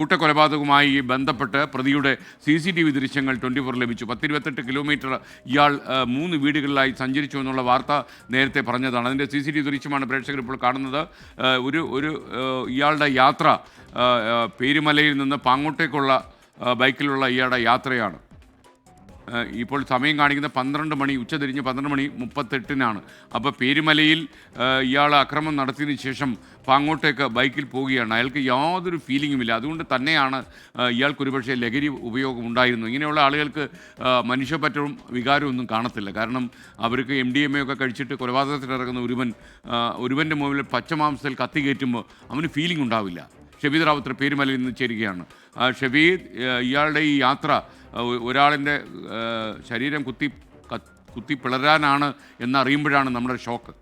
കൂട്ടക്കൊലപാതകവുമായി ബന്ധപ്പെട്ട് പ്രതിയുടെ CCTV ദൃശ്യങ്ങൾ 24 ലഭിച്ചു. 10-28 കിലോമീറ്റർ ഇയാൾ 3 വീടുകളിലായി സഞ്ചരിച്ചു എന്നുള്ള വാർത്ത നേരത്തെ പറഞ്ഞതാണ്. അതിൻ്റെ CCTV ദൃശ്യമാണ് പ്രേക്ഷകർ ഇപ്പോൾ കാണുന്നത്. ഇയാളുടെ യാത്ര പേരുമലയിൽ നിന്ന് പാങ്ങോട്ടേക്കുള്ള ബൈക്കിലുള്ള ഇയാളുടെ യാത്രയാണ്. ഇപ്പോൾ സമയം കാണിക്കുന്ന 12 മണി, ഉച്ചതിരിഞ്ഞ് 12:38 അപ്പോൾ പേരുമലയിൽ ഇയാൾ അക്രമം നടത്തിയതിന് ശേഷം പാങ്ങോട്ടേക്ക് ബൈക്കിൽ പോവുകയാണ്. അയാൾക്ക് യാതൊരു ഫീലിങ്ങുമില്ല. അതുകൊണ്ട് തന്നെയാണ് ഇയാൾക്ക് ഒരുപക്ഷെ ലഹരി ഉപയോഗം ഉണ്ടായിരുന്നു. ഇങ്ങനെയുള്ള ആളുകൾക്ക് മനുഷ്യപ്പറ്റവും വികാരവും ഒന്നും കാണത്തില്ല. കാരണം അവർക്ക് MDMA ഒക്കെ കഴിച്ചിട്ട് കൊലപാതകത്തിനിറങ്ങുന്ന ഒരുവൻ്റെ മുമ്പിൽ പച്ചമാംസത്തിൽ കത്തി കയറ്റുമ്പോൾ അവന് ഫീലിംഗ് ഉണ്ടാവില്ല. ഷബീദ് റാവുത്തർ പേരുമലയിൽ നിന്ന് ചേരുകയാണ്. ഷബീദ്, ഇയാളുടെ ഈ യാത്ര ഒരാളിൻ്റെ ശരീരം കുത്തി പിളരാനാണ് എന്നറിയുമ്പോഴാണ് നമ്മുടെ ഷോക്ക്.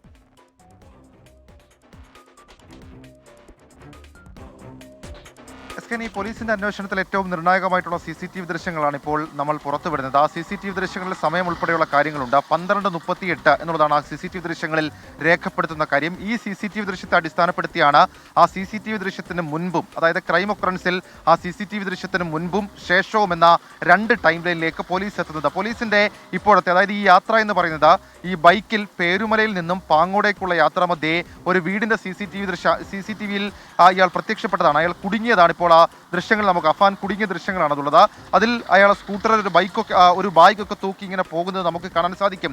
ഈ പോലീസിന്റെ അന്വേഷണത്തിൽ ഏറ്റവും നിർണായകമായിട്ടുള്ള CCTV ദൃശ്യങ്ങളാണ് ഇപ്പോൾ നമ്മൾ പുറത്തുവിടുന്നത്. ആ CCTV ദൃശ്യങ്ങളിൽ സമയം ഉൾപ്പെടെയുള്ള കാര്യങ്ങളുണ്ട്. 12:38 എന്നുള്ളതാണ് ആ CCTV ദൃശ്യങ്ങളിൽ രേഖപ്പെടുത്തുന്ന കാര്യം. ഈ CCTV ദൃശ്യത്തെ അടിസ്ഥാനപ്പെടുത്തിയാണ് ആ CCTV ദൃശ്യത്തിന് മുൻപും, അതായത് ക്രൈം ഒക്കറൻസിൽ ആ CCTV ദൃശ്യത്തിന് മുൻപും ശേഷവും എന്ന 2 ടൈം ലൈനിലേക്ക് പോലീസ് എത്തുന്നത്. പോലീസിന്റെ ഇപ്പോഴത്തെ, അതായത് ഈ യാത്ര എന്ന് പറയുന്നത് ഈ ബൈക്കിൽ പേരുമലയിൽ നിന്നും പാങ്ങോടേക്കുള്ള യാത്രാമധ്യേ ഒരു വീടിന്റെ CCTVയിൽ ഇയാൾ പ്രത്യക്ഷപ്പെട്ടതാണ്. അയാൾ കുടുങ്ങിയതാണ്. ഇപ്പോൾ ആ ദൃശ്യങ്ങൾ നമുക്ക് അഫാൻ കുടുങ്ങിയ ദൃശ്യങ്ങളാണുള്ളത്. അതിൽ അയാൾ സ്കൂട്ടറിൽ ഒരു ബാഗൊക്കെ തൂക്കി ഇങ്ങനെ പോകുന്നത് നമുക്ക് കാണാൻ സാധിക്കും.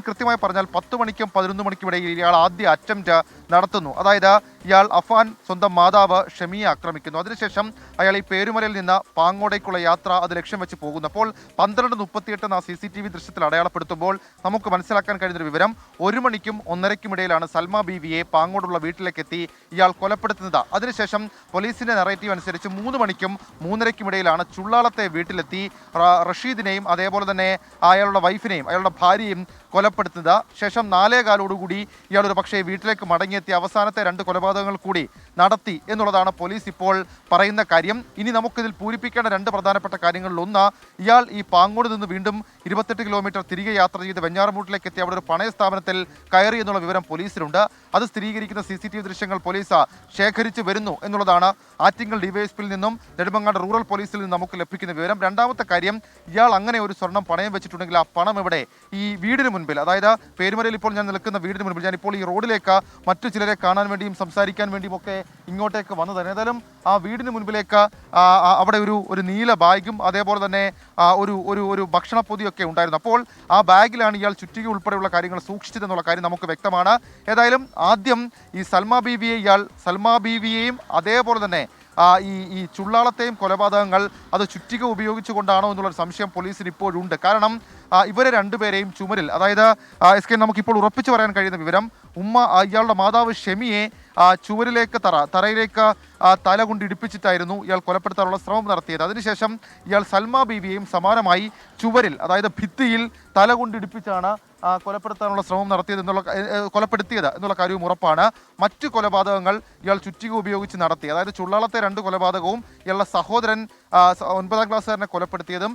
കൃത്യമായി പറഞ്ഞാൽ 10 മണിക്കും 11 മണിക്കും ഇടയിൽ ഇയാൾ ആദ്യ അറ്റംപ്റ്റ് നടത്തുന്നു. അതായത് ഇയാൾ അഫാൻ സ്വന്തം മാതാവ് ഷമിയെ ആക്രമിക്കുന്നു. അതിനുശേഷം അയാൾ ഈ പേരുമലയിൽ നിന്ന് പാങ്ങോടേക്കുള്ള യാത്ര അത് ലക്ഷ്യം വെച്ച് പോകുന്നു. അപ്പോൾ 12:38 എന്ന CCTV ദൃശ്യത്തിൽ അടയാളപ്പെടുത്തുമ്പോൾ നമുക്ക് മനസ്സിലാക്കാൻ കഴിയുന്നൊരു വിവരം, 1 മണിക്കും 1:30ക്കും ഇടയിലാണ് സൽമ ബീവിയെ പാങ്ങോടുള്ള വീട്ടിലേക്ക് എത്തി ഇയാൾ കൊലപ്പെടുത്തുന്നത്. അതിനുശേഷം പോലീസിന്റെ നറേറ്റീവ് അനുസരിച്ച് 3 മണിക്കും 3:30ക്കും ഇടയിലാണ് ചുള്ളാളത്തെ വീട്ടിലെത്തി റഷീദിനെയും അതേപോലെ തന്നെ അയാളുടെ വൈഫിനെയും അയാളുടെ ഭാര്യയും കൊലപ്പെടുത്തുന്നത്. ശേഷം 4:15 ഇയാൾ ഒരു പക്ഷേ വീട്ടിലേക്ക് മടങ്ങിയെത്തി അവസാനത്തെ 2 കൊലപാതകങ്ങൾ കൂടി നടത്തി എന്നുള്ളതാണ് പോലീസ് ഇപ്പോൾ പറയുന്ന കാര്യം. ഇനി നമുക്കിതിൽ പൂരിപ്പിക്കേണ്ട 2 പ്രധാനപ്പെട്ട കാര്യങ്ങളിൽ ഒന്ന്, ഇയാൾ ഈ പാങ്ങോട് നിന്ന് വീണ്ടും 28 കിലോമീറ്റർ തിരികെ യാത്ര ചെയ്ത് വെഞ്ഞാറമൂട്ടിലേക്ക് എത്തി അവിടെ ഒരു പണയ സ്ഥാപനത്തിൽ കയറി എന്നുള്ള വിവരം പോലീസിലുണ്ട്. അത് സ്ഥിരീകരിക്കുന്ന CCTV ദൃശ്യങ്ങൾ പോലീസ് ശേഖരിച്ചു വരുന്നു എന്നുള്ളതാണ് ആറ്റിങ്ങൽ ഡിവൈഎസ്പിയിൽ നിന്നും നെടുമങ്ങാട് റൂറൽ പോലീസിൽ നിന്നും നമുക്ക് ലഭിക്കുന്ന വിവരം. രണ്ടാമത്തെ കാര്യം, ഇയാൾ അങ്ങനെ ഒരു സ്വർണം പണയം വെച്ചിട്ടുണ്ടെങ്കിൽ ആ പണം എവിടെ? ഈ വീടിന് മുൻപിൽ, അതായത് പേരുമലയിൽ ഇപ്പോൾ ഞാൻ നിൽക്കുന്ന വീടിന് മുൻപിൽ, ഞാൻ ഇപ്പോൾ ഈ റോഡിലേക്ക് മറ്റു ചിലരെ കാണാൻ വേണ്ടിയും സംസാരിക്കാൻ വേണ്ടിയും ഒക്കെ ഇങ്ങോട്ടേക്ക് വന്നതാണ്. ഏതായാലും ആ വീടിന് മുൻപിലേക്ക് അവിടെ ഒരു നീല ബാഗും അതേപോലെ തന്നെ ഒരു ഭക്ഷണപ്പൊതിയൊക്കെ ഉണ്ടായിരുന്നു. അപ്പോൾ ആ ബാഗിലാണ് ഇയാൾ ചുറ്റിക ഉൾപ്പെടെയുള്ള കാര്യങ്ങൾ സൂക്ഷിച്ചതെന്നുള്ള കാര്യം നമുക്ക് വ്യക്തമാണ്. ഏതായാലും ആദ്യം ഈ സൽമ ബീവിയെയും അതേപോലെ തന്നെ ഈ ചുള്ളാളത്തെയും കൊലപാതകങ്ങൾ അത് ചുറ്റിക ഉപയോഗിച്ചുകൊണ്ടാണോ എന്നുള്ളൊരു സംശയം പോലീസിന് ഇപ്പോഴുണ്ട്. കാരണം ഇവരെ രണ്ടുപേരെയും ചുമരിൽ, അതായത് നമുക്കിപ്പോൾ ഉറപ്പിച്ചു പറയാൻ കഴിയുന്ന വിവരം, ഇയാളുടെ മാതാവ് ഷെമിയെ തറയിലേക്ക് തല കൊണ്ട് ഇടിപ്പിച്ചിട്ടായിരുന്നു ഇയാൾ കൊലപ്പെടുത്താനുള്ള ശ്രമം നടത്തിയത്. അതിനുശേഷം ഇയാൾ സൽമ ബീവിയെയും സമാനമായി ചുവരിൽ, അതായത് ഭിത്തിയിൽ തല കൊണ്ട് ഇടിപ്പിച്ചാണ് കൊലപ്പെടുത്താനുള്ള ശ്രമം കൊലപ്പെടുത്തിയത് എന്നുള്ള കാര്യവും ഉറപ്പാണ്. മറ്റു കൊലപാതകങ്ങൾ ഇയാൾ ചുറ്റിക ഉപയോഗിച്ച് നടത്തി. അതായത് ചുള്ളാളത്തെ 2 കൊലപാതകവും ഇയാളുടെ സഹോദരൻ 9ാം ക്ലാസ്സുകാരനെ കൊലപ്പെടുത്തിയതും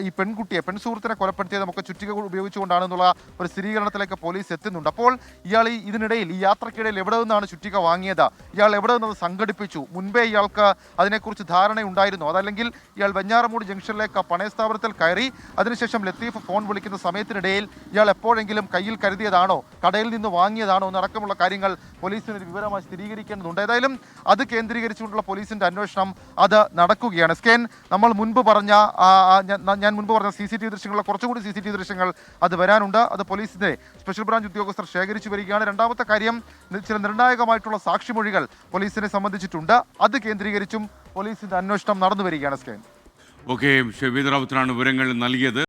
ഈ പെൺ സുഹൃത്തിനെ കൊലപ്പെടുത്തിയതും ഒക്കെ ചുറ്റിക ഉപയോഗിച്ചുകൊണ്ടാണെന്നുള്ള ഒരു സ്ഥിരീകരണത്തിലേക്ക് പോലീസ് എത്തുന്നുണ്ട്. അപ്പോൾ ഇയാൾ ഈ യാത്രക്കിടയിൽ എവിടെ നിന്നാണ് ചുറ്റിക വാങ്ങിയത്? ഇയാൾ എവിടെ നിന്നത് സംഘടിപ്പിച്ചു? മുൻപേ ഇയാൾക്ക് അതിനെക്കുറിച്ച് ധാരണയുണ്ടായിരുന്നു? അതല്ലെങ്കിൽ ഇയാൾ വെഞ്ഞാറമൂട് ജംഗ്ഷനിലേക്ക് പണയ സ്ഥാപനത്തിൽ കയറി അതിനുശേഷം ലത്തീഫ് ഫോൺ വിളിക്കുന്ന സമയത്തിനിടയിൽ ഇയാൾ എപ്പോഴെങ്കിലും കയ്യിൽ കരുതിയതാണോ, കടയിൽ നിന്ന് വാങ്ങിയതാണോ എന്നടക്കമുള്ള കാര്യങ്ങൾ പോലീസിന് വിവരമായി സ്ഥിരീകരിക്കേണ്ടതുണ്ട്. ഏതായാലും അത് കേന്ദ്രീകരിച്ചുകൊണ്ടുള്ള പോലീസിന്റെ അന്വേഷണം അത് നടക്കുകയാണ്. നമ്മൾ മുൻപ് പറഞ്ഞ CCTV ദൃശ്യങ്ങളുള്ള കുറച്ചുകൂടി CCTV ദൃശ്യങ്ങൾ അത് വരാനുണ്ട്. അത് പോലീസിന്റെ സ്പെഷ്യൽ ബ്രാഞ്ച് ഉദ്യോഗസ്ഥർ ശേഖരിച്ചു വരികയാണ്. രണ്ടാമത്തെ കാര്യം, ചില നിർണായകമായിട്ടുള്ള സാക്ഷിമൊഴികൾ പോലീസിനെ സംബന്ധിച്ചിട്ടുണ്ട്. അത് കേന്ദ്രീകരിച്ചും പോലീസിന്റെ അന്വേഷണം നടന്നു വരികയാണ്. ഓക്കെ, ഷബീദ് റാവുത്തറാണ് വിവരങ്ങൾ നൽകിയത്.